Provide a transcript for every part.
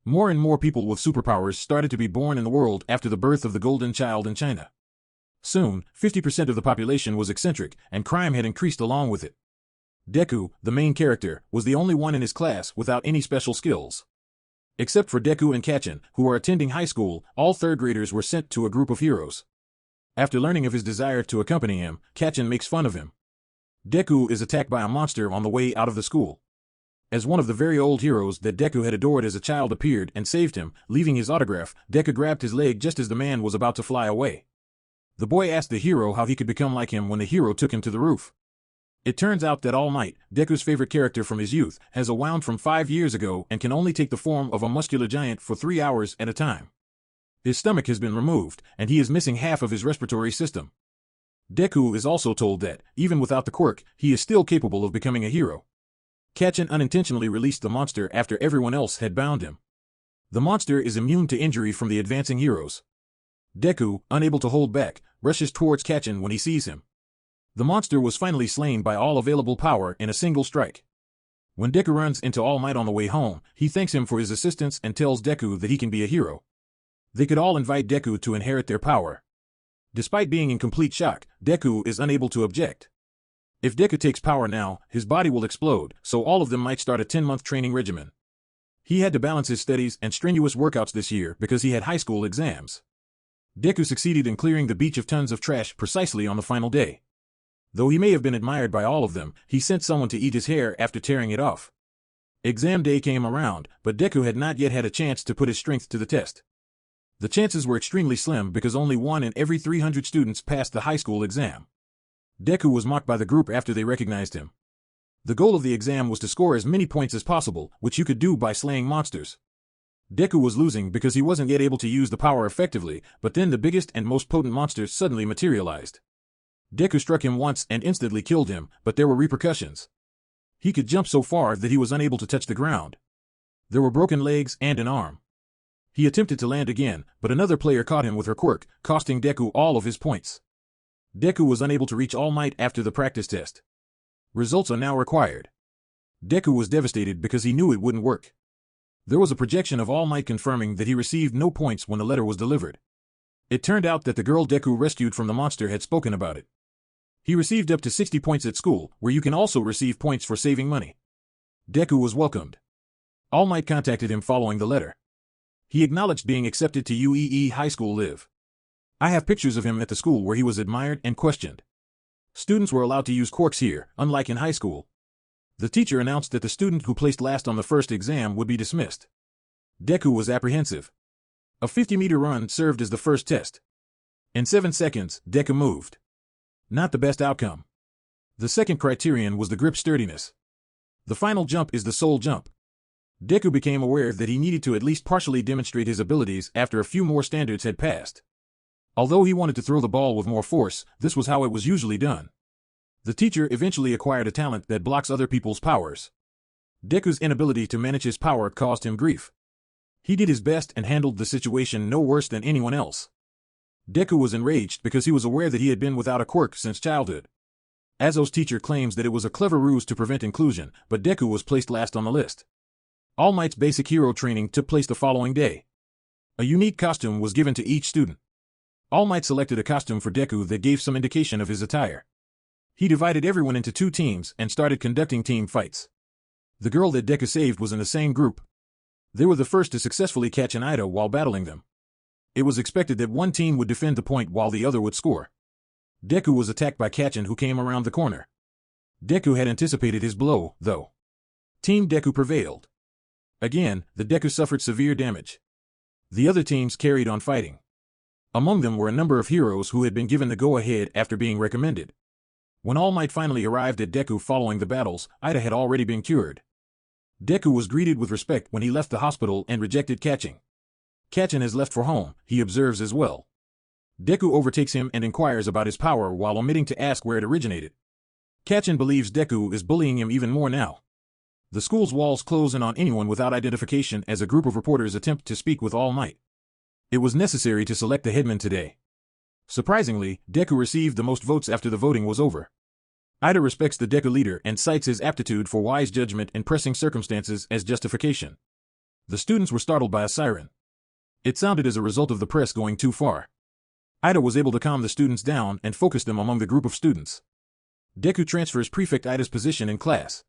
More and more people with superpowers started to be born in the world after the birth of the golden child in China. Soon, 50% of the population was eccentric, and crime had increased along with it. Deku, the main character, was the only one in his class without any special skills. Except for Deku and Kachin, who are attending high school, all third graders were sent to a group of heroes. After learning of his desire to accompany him, Kachin makes fun of him. Deku is attacked by a monster on the way out of the school. As one of the very old heroes that Deku had adored as a child appeared and saved him, leaving his autograph, Deku grabbed his leg just as the man was about to fly away. The boy asked the hero how he could become like him when the hero took him to the roof. It turns out that All Might, Deku's favorite character from his youth, has a wound from 5 years ago and can only take the form of a muscular giant for 3 hours at a time. His stomach has been removed, and he is missing half of his respiratory system. Deku is also told that, even without the quirk, he is still capable of becoming a hero. Kachin unintentionally released the monster after everyone else had bound him. The monster is immune to injury from the advancing heroes. Deku, unable to hold back, rushes towards Kachin when he sees him. The monster was finally slain by all available power in a single strike. When Deku runs into All Might on the way home, he thanks him for his assistance and tells Deku that he can be a hero. They could all invite Deku to inherit their power. Despite being in complete shock, Deku is unable to object. If Deku takes power now, his body will explode, so all of them might start a 10-month training regimen. He had to balance his studies and strenuous workouts this year because he had high school exams. Deku succeeded in clearing the beach of tons of trash precisely on the final day. Though he may have been admired by all of them, he sent someone to eat his hair after tearing it off. Exam day came around, but Deku had not yet had a chance to put his strength to the test. The chances were extremely slim because only 1 in every 300 students passed the high school exam. Deku was mocked by the group after they recognized him. The goal of the exam was to score as many points as possible, which you could do by slaying monsters. Deku was losing because he wasn't yet able to use the power effectively, but then the biggest and most potent monster suddenly materialized. Deku struck him once and instantly killed him, but there were repercussions. He could jump so far that he was unable to touch the ground. There were broken legs and an arm. He attempted to land again, but another player caught him with her quirk, costing Deku all of his points. Deku was unable to reach All Might after the practice test. Results are now required. Deku was devastated because he knew it wouldn't work. There was a projection of All Might confirming that he received no points when the letter was delivered. It turned out that the girl Deku rescued from the monster had spoken about it. He received up to 60 points at school, where you can also receive points for saving money. Deku was welcomed. All Might contacted him following the letter. He acknowledged being accepted to Yuuei High School Live. I have pictures of him at the school where he was admired and questioned. Students were allowed to use quirks here, unlike in high school. The teacher announced that the student who placed last on the first exam would be dismissed. Deku was apprehensive. A 50-meter run served as the first test. In 7 seconds, Deku moved. Not the best outcome. The second criterion was the grip sturdiness. The final jump is the sole jump. Deku became aware that he needed to at least partially demonstrate his abilities after a few more standards had passed. Although he wanted to throw the ball with more force, this was how it was usually done. The teacher eventually acquired a talent that blocks other people's powers. Deku's inability to manage his power caused him grief. He did his best and handled the situation no worse than anyone else. Deku was enraged because he was aware that he had been without a quirk since childhood. Azo's teacher claims that it was a clever ruse to prevent inclusion, but Deku was placed last on the list. All Might's basic hero training took place the following day. A unique costume was given to each student. All Might selected a costume for Deku that gave some indication of his attire. He divided everyone into 2 teams and started conducting team fights. The girl that Deku saved was in the same group. They were the first to successfully catch an idol while battling them. It was expected that one team would defend the point while the other would score. Deku was attacked by Kachin, who came around the corner. Deku had anticipated his blow, though. Team Deku prevailed. Again, the Deku suffered severe damage. The other teams carried on fighting. Among them were a number of heroes who had been given the go-ahead after being recommended. When All Might finally arrived at Deku following the battles, Ida had already been cured. Deku was greeted with respect when he left the hospital and rejected Kachin. Kachin has left for home, he observes as well. Deku overtakes him and inquires about his power while omitting to ask where it originated. Kachin believes Deku is bullying him even more now. The school's walls close in on anyone without identification as a group of reporters attempt to speak with All Might. It was necessary to select the headman today. Surprisingly, Deku received the most votes after the voting was over. Ida respects the Deku leader and cites his aptitude for wise judgment in pressing circumstances as justification. The students were startled by a siren. It sounded as a result of the press going too far. Ida was able to calm the students down and focus them among the group of students. Deku transfers Prefect Ida's position in class.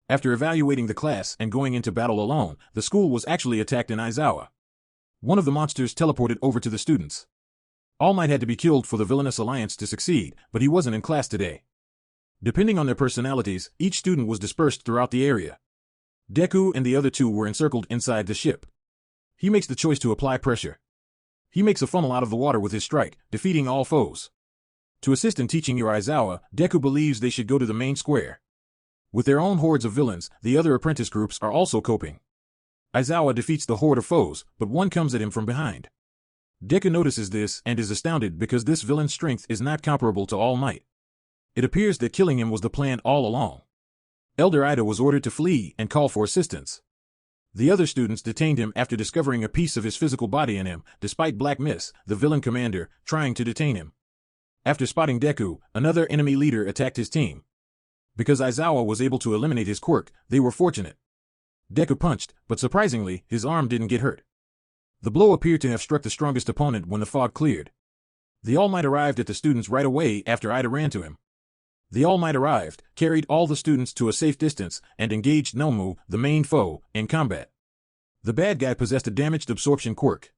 After evaluating the class and going into battle alone, the school was actually attacked in Aizawa. One of the monsters teleported over to the students. All Might had to be killed for the villainous alliance to succeed, but he wasn't in class today. Depending on their personalities, each student was dispersed throughout the area. Deku and the other two were encircled inside the ship. He makes the choice to apply pressure. He makes a funnel out of the water with his strike, defeating all foes. To assist in teaching Aizawa, Deku believes they should go to the main square. With their own hordes of villains, the other apprentice groups are also coping. Aizawa defeats the horde of foes, but one comes at him from behind. Deku notices this and is astounded because this villain's strength is not comparable to All Might. It appears that killing him was the plan all along. Elder Ida was ordered to flee and call for assistance. The other students detained him after discovering a piece of his physical body in him, despite Black Miss, the villain commander, trying to detain him. After spotting Deku, another enemy leader attacked his team. Because Aizawa was able to eliminate his quirk, they were fortunate. Deku punched, but surprisingly, his arm didn't get hurt. The blow appeared to have struck the strongest opponent when the fog cleared. The All Might arrived at the students right away after Ida ran to him. The All Might arrived, carried all the students to a safe distance, and engaged Nomu, the main foe, in combat. The bad guy possessed a damaged absorption quirk.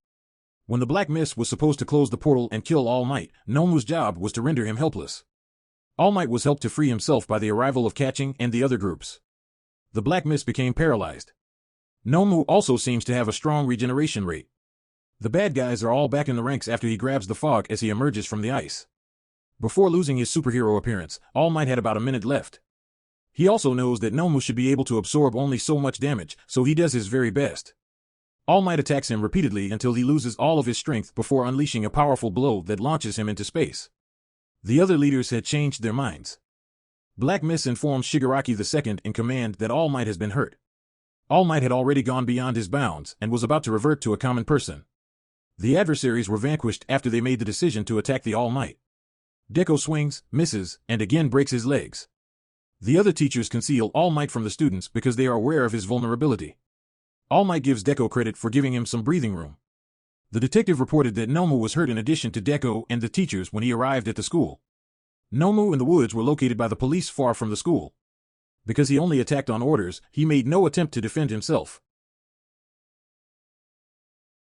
When the Black Mist was supposed to close the portal and kill All Might, Nomu's job was to render him helpless. All Might was helped to free himself by the arrival of Catching and the other groups. The Black Mist became paralyzed. Nomu also seems to have a strong regeneration rate. The bad guys are all back in the ranks after he grabs the fog as he emerges from the ice. Before losing his superhero appearance, All Might had about a minute left. He also knows that Nomu should be able to absorb only so much damage, so he does his very best. All Might attacks him repeatedly until he loses all of his strength before unleashing a powerful blow that launches him into space. The other leaders had changed their minds. Black Miss informs Shigaraki II in command that All Might has been hurt. All Might had already gone beyond his bounds and was about to revert to a common person. The adversaries were vanquished after they made the decision to attack the All Might. Deku swings, misses, and again breaks his legs. The other teachers conceal All Might from the students because they are aware of his vulnerability. All Might gives Deku credit for giving him some breathing room. The detective reported that Nomu was hurt in addition to Deku and the teachers when he arrived at the school. Nomu and the woods were located by the police far from the school. Because he only attacked on orders, he made no attempt to defend himself.